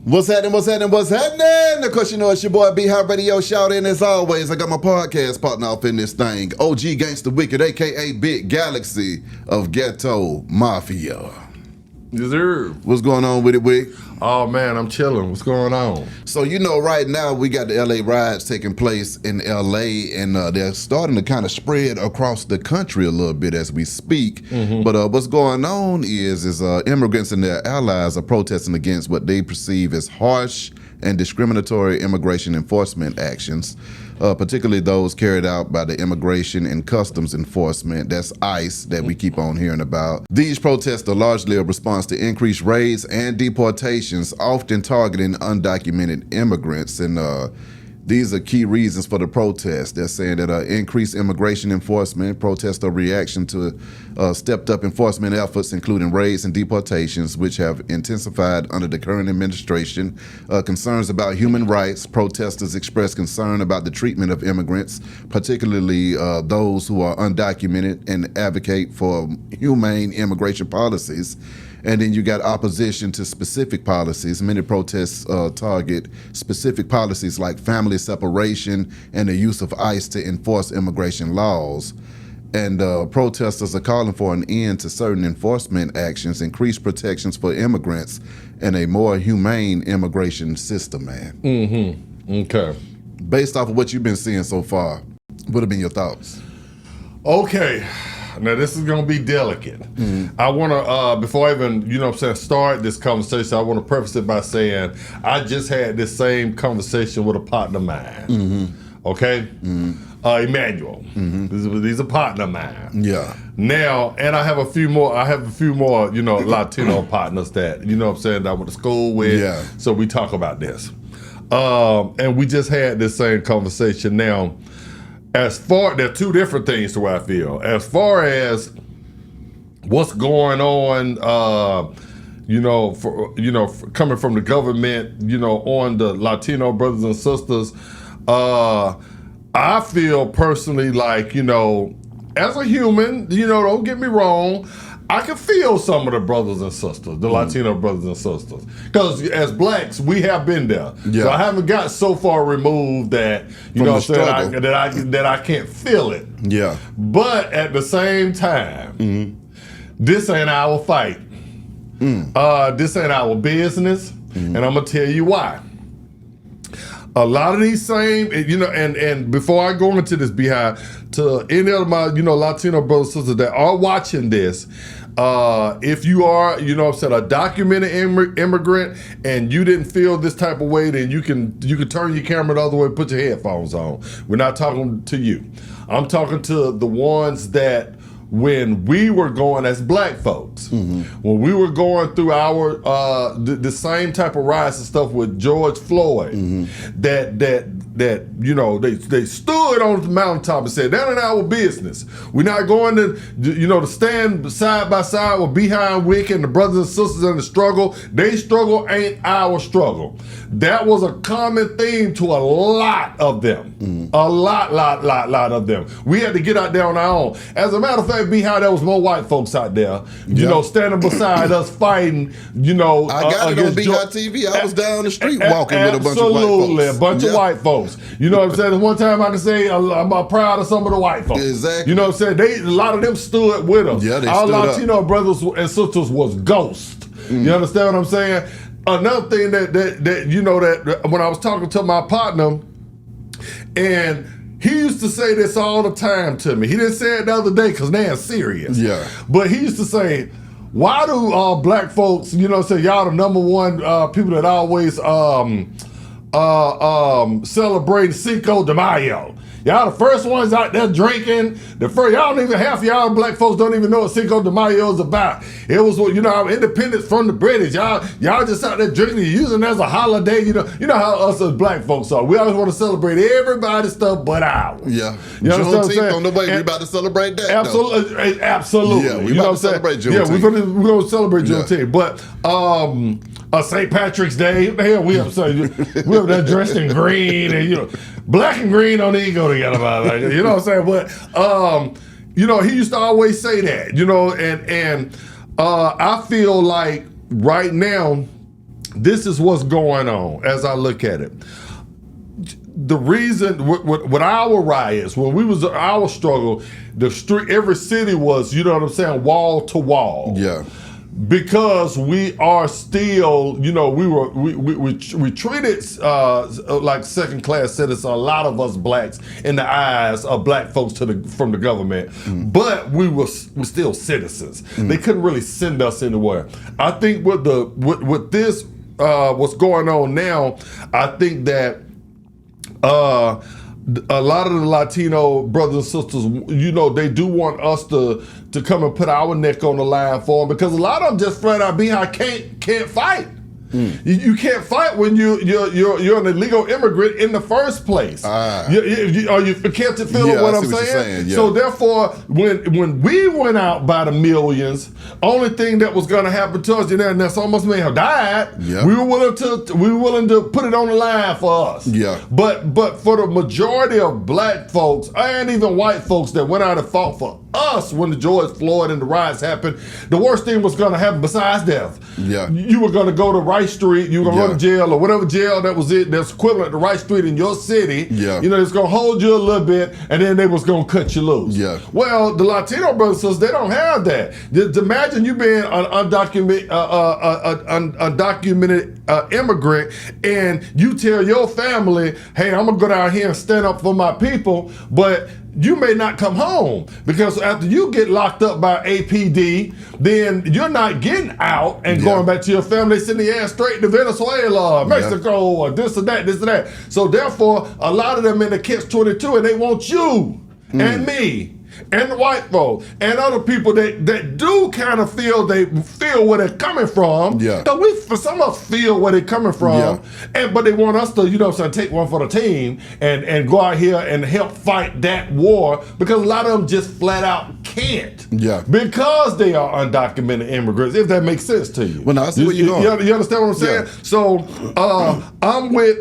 What's happening? Of course, you know it's your boy B-Hop Radio. Shout in as always. I got my podcast partner off in this thing. OG Gangsta Wicked, a.k.a. Big Galaxy of Ghetto Mafia. Yes, sir. What's going on with it, Wick? Oh, man, I'm chilling. What's going on? So, you know, right now we got the L.A. riots taking place in L.A., and they're starting to kind of spread across the country a little bit as we speak. Mm-hmm. But what's going on is immigrants and their allies are protesting against what they perceive as harsh and discriminatory immigration enforcement actions, particularly those carried out by the Immigration and Customs Enforcement, that's ICE, that we keep on hearing about. These protests are largely a response to increased raids and deportations, often targeting undocumented immigrants, and these are key reasons for the protest. They're saying that increased immigration enforcement protests are reaction to stepped up enforcement efforts, including raids and deportations, which have intensified under the current administration. Concerns about human rights. Protesters express concern about the treatment of immigrants, particularly those who are undocumented, and advocate for humane immigration policies. And then you got opposition to specific policies. Many protests target specific policies like family separation and the use of ICE to enforce immigration laws. And protesters are calling for an end to certain enforcement actions, increased protections for immigrants, and a more humane immigration system, man. Mm-hmm. Okay. Based off of what you've been seeing so far, what have been your thoughts? Okay. Now, this is going to be delicate. Mm-hmm. I want to, before I even, start this conversation, I want to preface it by saying I just had this same conversation with a partner of mine. Mm-hmm. Okay? Mm-hmm. Emmanuel. Mm-hmm. He's a partner of mine. Yeah. Now, and I have a few more, Latino partners that, that I went to school with. Yeah. So we talk about this. And we just had this same conversation. Now, there are two different things to what I feel. As far as what's going on, coming from the government, on the Latino brothers and sisters, I feel personally like, as a human, don't get me wrong, I can feel some of the brothers and sisters, the Latino brothers and sisters. Because as blacks, we have been there. Yeah. So I haven't got so far removed that, that I can't feel it. Yeah. But at the same time, this ain't our fight. This ain't our business. And I'm going to tell you why. A lot of these same, and before I go into this, Beehive, to any of my, Latino brothers and sisters that are watching this, if you are, a documented immigrant and you didn't feel this type of way, then you can turn your camera the other way, put your headphones on. We're not talking to you. I'm talking to the ones that when we were going as black folks, when we were going through our the same type of riots and stuff with George Floyd, that they stood on the mountaintop and said, that ain't our business. We're not going to stand side by side or behind Wick and the brothers and sisters in the struggle. They struggle ain't our struggle. That was a common theme to a lot of them. A lot of them. We had to get out there on our own. As a matter of fact, Beehive, there was more white folks out there, standing beside us fighting, I got it on Beehive TV. I was down the street walking with a bunch of white folks. Absolutely, a bunch of white folks. You know what I'm saying? One time I can say I'm proud of some of the white folks. Exactly. You know what I'm saying? A lot of them stood with us. Yeah, they Our stood Latino brothers and sisters was ghost. You understand what I'm saying? Another thing that when I was talking to my partner, and he used to say this all the time to me. He didn't say it the other day because now it's serious. Yeah. But he used to say, why do black folks, say y'all the number one people that always celebrate Cinco de Mayo? Y'all the first ones out there drinking. Half of y'all black folks don't even know what Cinco de Mayo is about. It was, our independence from the British. Y'all just out there drinking and using it as a holiday. You know how us as black folks are. We always want to celebrate everybody's stuff but ours. Yeah. You understand what I'm saying? On the way, we about to celebrate that. Absolutely. Absolutely. Yeah, we about to celebrate Juneteenth. Yeah, we're going to celebrate Juneteenth. But St. Patrick's Day, hell, we have that dressed in green and, black and green don't even go together, you know what I'm saying? But he used to always say that, and I feel like right now this is what's going on as I look at it. The reason with our riots, when we was our struggle, the street, every city was, you know what I'm saying, wall to wall. Yeah. Because we are still, you know, we treated like second class citizens, a lot of us blacks, in the eyes of black folks from the government, but we're still citizens. They couldn't really send us anywhere. I think with this what's going on now, I think that a lot of the Latino brothers and sisters, you know, they do want us to come and put our neck on the line for them, because a lot of them just flat out can't fight. You can't fight when you're an illegal immigrant in the first place. Are you feeling what I'm saying? Yeah. So therefore, when we went out by the millions, only thing that was going to happen to us, and some of us may have died. Yeah. We were willing to put it on the line for us. Yeah. But for the majority of black folks and even white folks that went out and fought for us when the George Floyd and the riots happened, the worst thing was going to happen besides death. Yeah. You were going to go to Rice Street, you were going to go to jail or whatever jail that's equivalent to Rice Street in your city. Yeah. You know, it's going to hold you a little bit and then they was going to cut you loose. Yeah. Well, the Latino brothers and sisters, they don't have that. Imagine you being an undocumented immigrant and you tell your family, hey, I'm going to go down here and stand up for my people, but you may not come home, because after you get locked up by APD, then you're not getting out and going back to your family, sending your ass straight to Venezuela, Mexico, or this or that. So therefore, a lot of them in the catch-22, and they want you and me and the white folks and other people that do kind of feel where they're coming from. Yeah. So some of us feel where they're coming from, but they want us to, you know what I'm saying, take one for the team and go out here and help fight that war, because a lot of them just flat out can't. Yeah. Because they are undocumented immigrants, if that makes sense to you. Well, no, I see where you're going. You understand what I'm saying? Yeah. So I'm with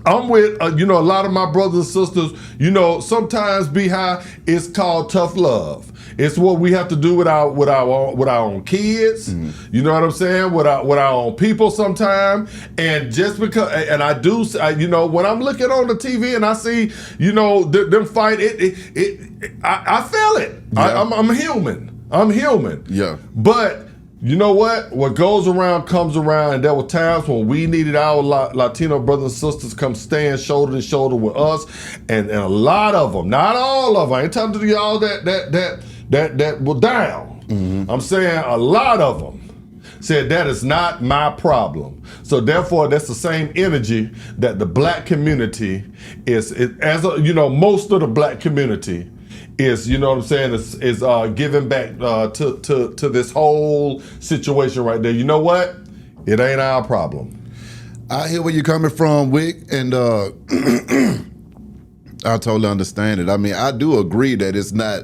you know, a lot of my brothers and sisters. You know, sometimes Beehive is called tough love. It's what we have to do with our own kids. You know what I'm saying? With our own people sometimes. And just because, and I do, you know, when I'm looking on the TV and I see, you know, them fight, I feel it. Yeah. I'm human. I'm human. Yeah. But you know what? What goes around comes around, and there were times when we needed our Latino brothers and sisters come stand shoulder to shoulder with us, and a lot of them, not all of them. I ain't talking to y'all that were down. I'm saying a lot of them said that is not my problem. So therefore, that's the same energy that the black community you know, most of the black community is, you know what I'm saying, is giving back to this whole situation right there. You know what? It ain't our problem. I hear where you're coming from, Wick, and I totally understand it. I mean, I do agree that it's not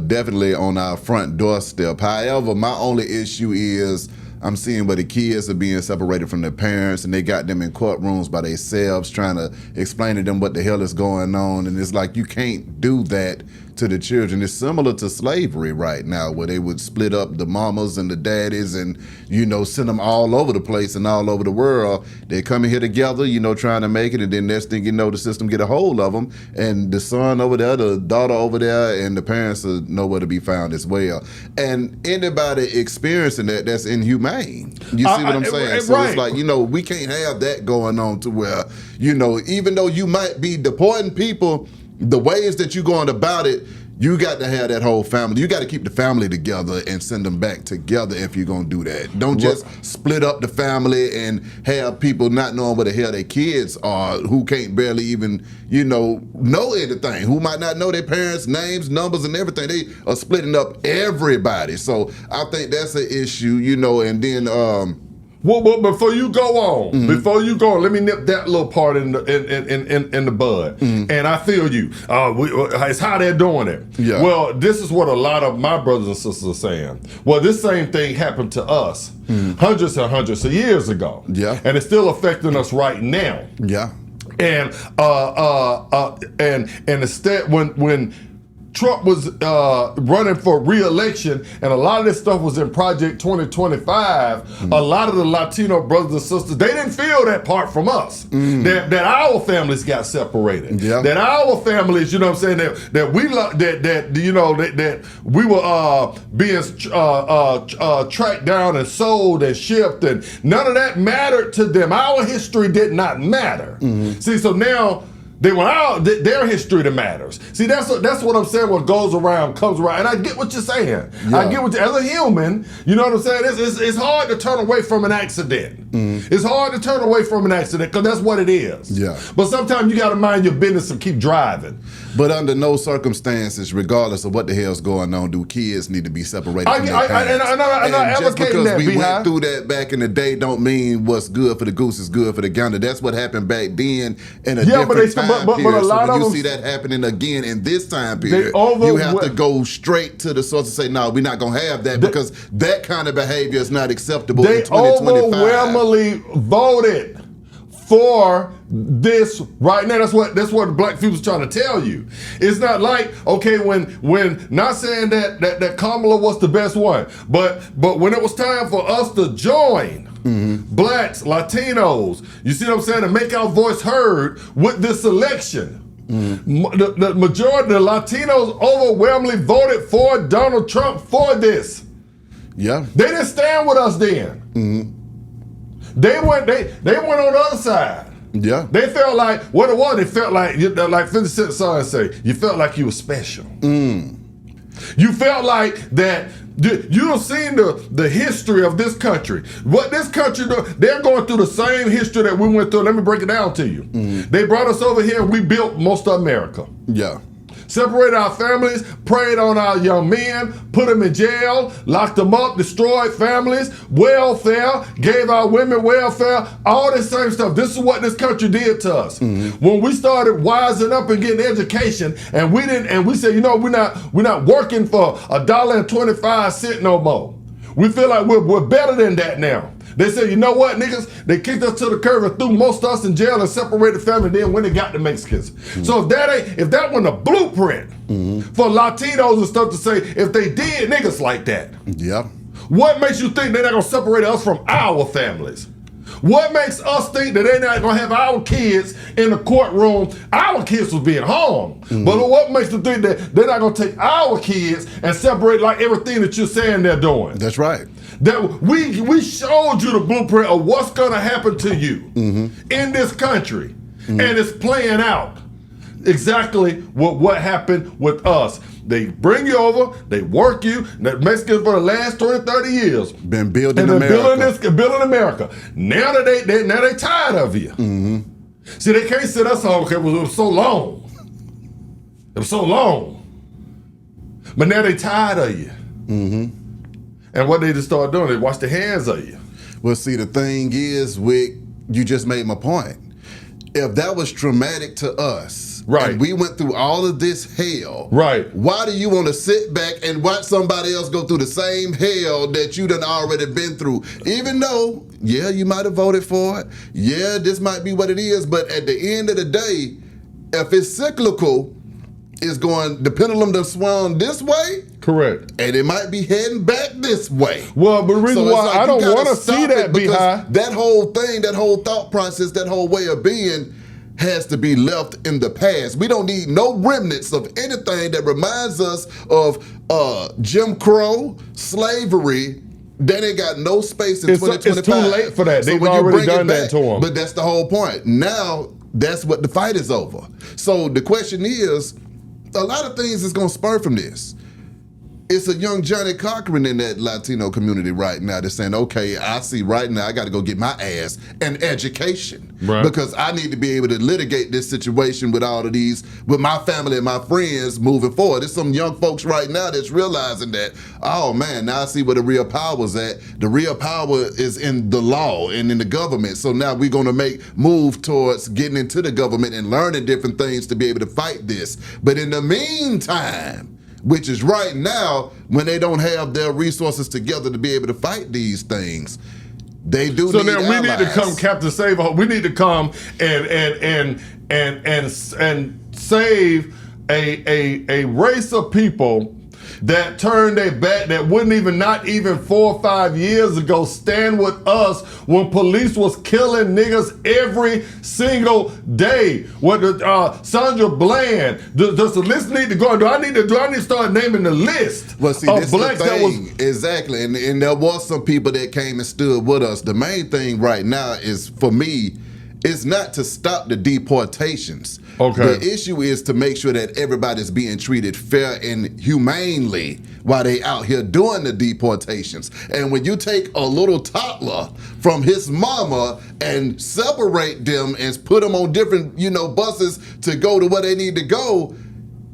definitely on our front doorstep. However, my only issue is I'm seeing where the kids are being separated from their parents, and they got them in courtrooms by themselves trying to explain to them what the hell is going on. And it's like, you can't do that to the children. It's similar to slavery right now, where they would split up the mamas and the daddies and, you know, send them all over the place and all over the world. They come in here together, you know, trying to make it, and then next thing you know, the system get a hold of them, and the son over there, the daughter over there, and the parents are nowhere to be found as well. And anybody experiencing that, that's inhumane. You see what I'm saying? So it's like, you know, we can't have that going on to where, you know, even though you might be deporting people, the ways that you're going about it, you got to have that whole family. You got to keep the family together and send them back together if you're going to do that. Don't just split up the family and have people not knowing where the hell their kids are, who can't barely even, you know anything, who might not know their parents' names, numbers, and everything. They are splitting up everybody. So I think that's an issue, you know, and then... Well, before you go on, let me nip that little part in the bud. And I feel you. It's how they're doing it. Yeah. Well, this is what a lot of my brothers and sisters are saying. Well, this same thing happened to us hundreds and hundreds of years ago. Yeah. And it's still affecting us right now. Yeah. And instead, when Trump was running for re-election, and a lot of this stuff was in Project 2025, a lot of the Latino brothers and sisters, they didn't feel that part from us. That our families got separated. That our families, you know what I'm saying, that we were being tracked down and sold and shipped, and none of that mattered to them. Our history did not matter. See, so now they want their history that matters. See, that's what I'm saying. What goes around comes around, and I get what you're saying. I get what as a human, you know what I'm saying. It's hard to turn away from an accident. It's hard to turn away from an accident because that's what it is. But sometimes you got to mind your business and keep driving. But under no circumstances, regardless of what the hell's going on, do kids need to be separated from their parents. I'm not just because that, we went through that back in the day don't mean what's good for the goose is good for the gander. That's what happened back then in a different time period. But a lot of them, see that happening again in this time period, you have to go straight to the source and say, no, we're not going to have that because that kind of behavior is not acceptable in 2025. They overwhelmingly voted for this right now. That's what the black people's trying to tell you. It's not like, okay, when not saying that Kamala was the best one, but when it was time for us to join blacks, Latinos, you see what I'm saying, and make our voice heard with this election. The majority of the Latinos overwhelmingly voted for Donald Trump for this. They didn't stand with us then. They went on the other side. They felt like what it was. They felt like 50 Cent song say, you felt like you were special. You felt like that. You have seen the history of this country. What this country do, they're going through the same history that we went through. Let me break it down to you. They brought us over here and we built most of America. Separated our families, preyed on our young men, put them in jail, locked them up, destroyed families, welfare, gave our women welfare, all this same stuff. This is what this country did to us. When we started wising up and getting education, and we said, you know, we're not working for $1.25 no more. We feel like we're better than that now. They said, you know what, niggas? They kicked us to the curb and threw most of us in jail and separated family. Then when they got the Mexicans. So if that wasn't a blueprint for Latinos and stuff to say, if they did niggas like that, what makes you think they're not gonna separate us from our families? What makes us think that they're not gonna have our kids in the courtroom? Our kids was being harmed. But what makes them think that they're not gonna take our kids and separate like everything that you're saying they're doing? That's right. That we showed you the blueprint of what's gonna happen to you in this country. And it's playing out exactly what happened with us. They bring you over, they work you. The Mexicans for the last 20, 30 years been building America. Building America. Now that they tired of you. See, they can't sit us home because it was so long. It was so long. But now they tired of you. And what they just start doing, they wash their hands of you. Well, see, the thing is, Wick, you just made my point. If that was traumatic to us, and we went through all of this hell, why do you want to sit back and watch somebody else go through the same hell that you done already been through? Even though, you might have voted for it. This might be what it is. But at the end of the day, if it's cyclical, it's going, the pendulum done swung this way. Correct. And it might be heading back this way. Well, but the reason why I don't want to see that because that whole thing, that whole thought process, that whole way of being has to be left in the past. We don't need no remnants of anything that reminds us of Jim Crow, slavery. That ain't got no space in 2025. It's too late for that. So They've already done that to them. But that's the whole point. Now, that's what the fight is over. So the question is, a lot of things is going to spur from this. It's a young Johnny Cochran in that Latino community right now that's saying, okay, I see right now I got to go get my ass an education because I need to be able to litigate this situation with all of these, with my family and my friends moving forward. There's some young folks right now that's realizing that, oh man, now I see where the real power's at. The real power is in the law and in the government. So now we're going to move towards getting into the government and learning different things to be able to fight this. But in the meantime, which is right now when they don't have their resources together to be able to fight these things. They do. So need now we need to come, Captain Save. We need to come and save a race of people that turned their back, that wouldn't even, not even 4 or 5 years ago, stand with us when police was killing niggas every single day. What Sandra Bland, does the list need to go? Do I need to start naming the list? Well, see, this is the thing. Exactly. And there was some people that came and stood with us. The main thing right now is, for me, it's not to stop the deportations. Okay. The issue is to make sure that everybody's being treated fair and humanely while they out here doing the deportations. And when you take a little toddler from his mama and separate them and put them on different, buses to go to where they need to go,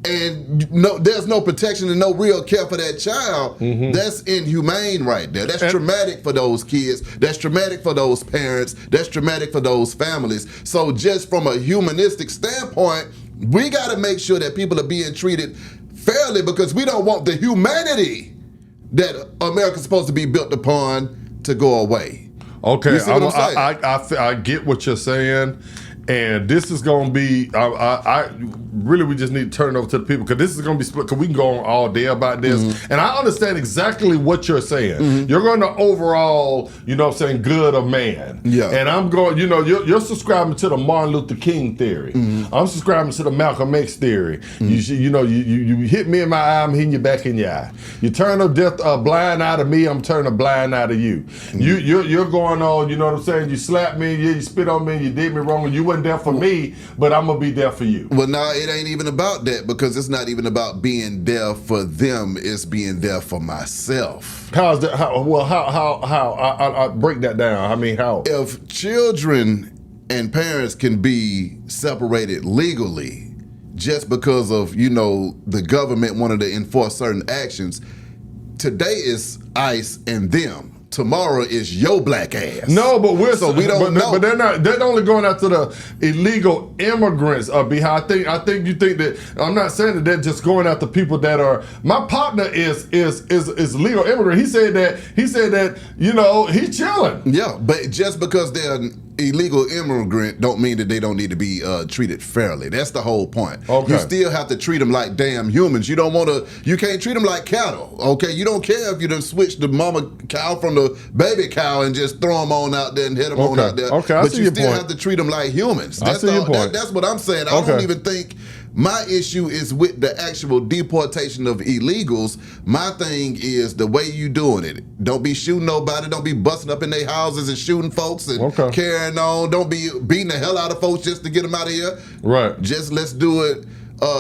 and there's no protection and no real care for that child, that's inhumane right there. That's traumatic for those kids. That's traumatic for those parents. That's traumatic for those families. So just from a humanistic standpoint, we got to make sure that people are being treated fairly, because we don't want the humanity that America's supposed to be built upon to go away. Okay, You see what I'm saying? I get what you're saying. And this is going to be, really, we just need to turn it over to the people, because this is going to be split, because we can go on all day about this. And I understand exactly what you're saying. You're going to overall, good of man. Yeah. And I'm going, you're subscribing to the Martin Luther King theory. I'm subscribing to the Malcolm X theory. You hit me in my eye, I'm hitting you back in your eye. You turn a blind eye to me, I'm turning a blind eye to you. You're going on, you know what I'm saying? You slapped me, you spit on me, you did me wrong, and you wasn't there for me, but I'm gonna be there for you. Well, no, it ain't even about that, because it's not even about being there for them. It's being there for myself. How's that? I break that down. I mean, how? If children and parents can be separated legally just because of, the government wanted to enforce certain actions, today is ICE and them. Tomorrow is your black ass. No, but we don't know. But they're not. They're only going after the illegal immigrants. Behind. I think you think that. I'm not saying that they're just going after people that are. My partner is legal immigrant. He said that. He's chilling. Yeah, but just because they're an illegal immigrant don't mean that they don't need to be treated fairly. That's the whole point. Okay. You still have to treat them like damn humans. You can't treat them like cattle. Okay, you don't care if you done switch the mama cow from the baby cow and just throw them on out there and hit them on out there. Okay, but you still have to treat them like humans. That's your point. That's what I'm saying. I don't even think my issue is with the actual deportation of illegals. My thing is the way you doing it. Don't be shooting nobody. Don't be busting up in their houses and shooting folks and carrying on. Don't be beating the hell out of folks just to get them out of here. Right. Just let's do it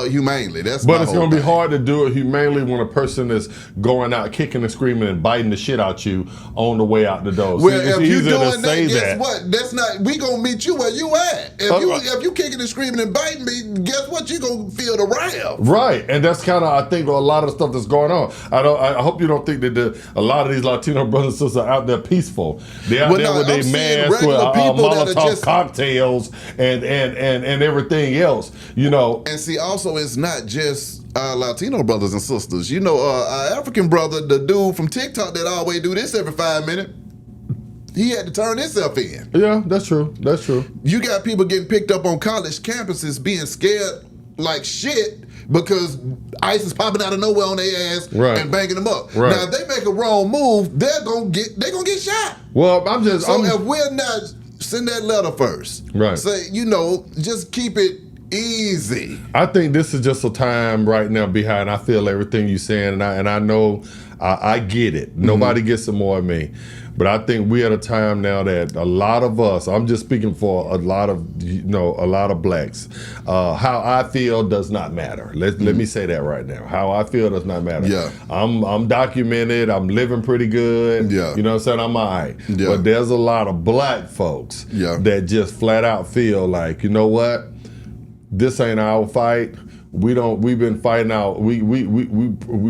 humanely. But it's going to be hard to do it humanely when a person is going out kicking and screaming and biting the shit out you on the way out the door. Well, if you're doing that, guess what? That's not. We gonna meet you where you at. If you kicking and screaming and biting me, guess what? You gonna feel the wrath. Right, and that's kind of, I think, a lot of the stuff that's going on. I hope you don't think that a lot of these Latino brothers and sisters are out there peaceful. They're out there with their masks, with Molotov cocktails and everything else. And see, also, it's not just our Latino brothers and sisters. Our African brother, the dude from TikTok that always do this every 5 minutes, he had to turn himself in. Yeah, that's true. That's true. You got people getting picked up on college campuses being scared like shit because ICE is popping out of nowhere on their ass and banging them up. Right. Now, if they make a wrong move, they're gonna get shot. Well, if we're not, send that letter first. Right. Say, just keep it easy. I think this is just a time right now behind. I feel everything you're saying, and I know I get it. Nobody gets it more than me. But I think we're at a time now that a lot of us, I'm just speaking for a lot of blacks, how I feel does not matter. Let me say that right now. How I feel does not matter. Yeah. I'm documented. I'm living pretty good. Yeah. You know what I'm saying? I'm all right. Yeah. But there's a lot of black folks that just flat out feel like, you know what? This ain't our fight. We've been fighting out. We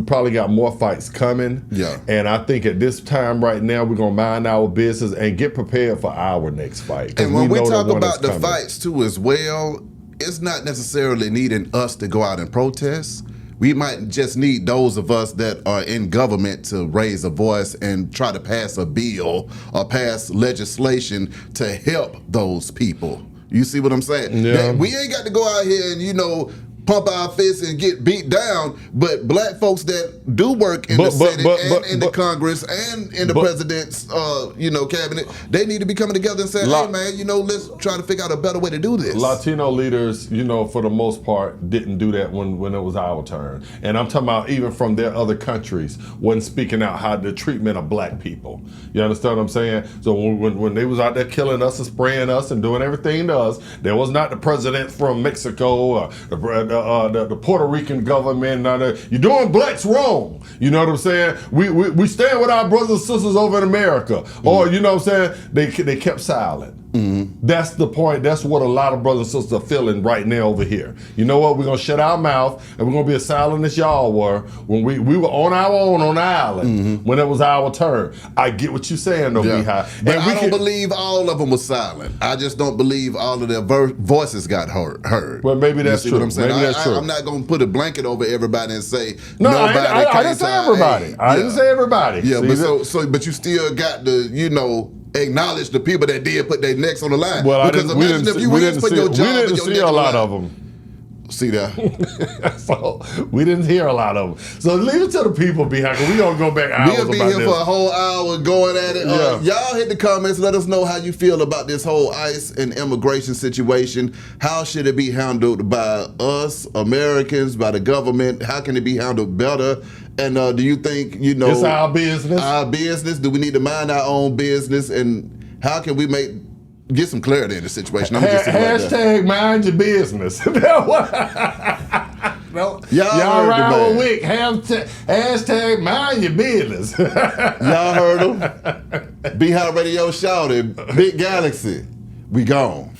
probably got more fights coming. Yeah. And I think at this time right now, we're gonna mind our business and get prepared for our next fight. And when we talk about the fights too as well, it's not necessarily needing us to go out and protest. We might just need those of us that are in government to raise a voice and try to pass a bill or pass legislation to help those people. You see what I'm saying? Yeah. We ain't got to go out here and, pump our fists and get beat down, but black folks that do work in the Senate and in the Congress and in the president's cabinet, they need to be coming together and saying, hey man, let's try to figure out a better way to do this. Latino leaders, for the most part, didn't do that when it was our turn. And I'm talking about even from their other countries, wasn't speaking out how the treatment of black people. You understand what I'm saying? So when they was out there killing us and spraying us and doing everything to us, there was not the president from Mexico or the Puerto Rican government. You're doing blacks wrong. You know what I'm saying? We stand with our brothers and sisters over in America. Or, you know what I'm saying? They kept silent. That's the point. That's what a lot of brothers and sisters are feeling right now over here. You know what? We're going to shut our mouth and we're going to be as silent as y'all were when we were on our own on the island when it was our turn. I get what you're saying, though, Beehive. But I don't believe all of them were silent. I just don't believe all of their voices got heard. Well, maybe that's true. What I'm saying? Maybe that's true. I'm not going to put a blanket over everybody and say nobody. I didn't say everybody. I didn't say everybody. Yeah, but you still got to, acknowledge the people that did put their necks on the line. Well, because imagine if you went for your job. We didn't see a lot of them. See that? So we didn't hear a lot of them. So leave it to the people behind. We gonna go back hours We'll be about here this. for a whole hour going at it. Y'all hit the comments. Let us know how you feel about this whole ICE and immigration situation. How should it be handled by us Americans, by the government? How can it be handled better? And do you think, it's our business? Our business? Do we need to mind our own business? And how can we get some clarity in the situation? Hashtag mind your business. Y'all around a week. Hashtag mind your business. Y'all heard them? Beehive Radio shouted, Big Galaxy, we gone.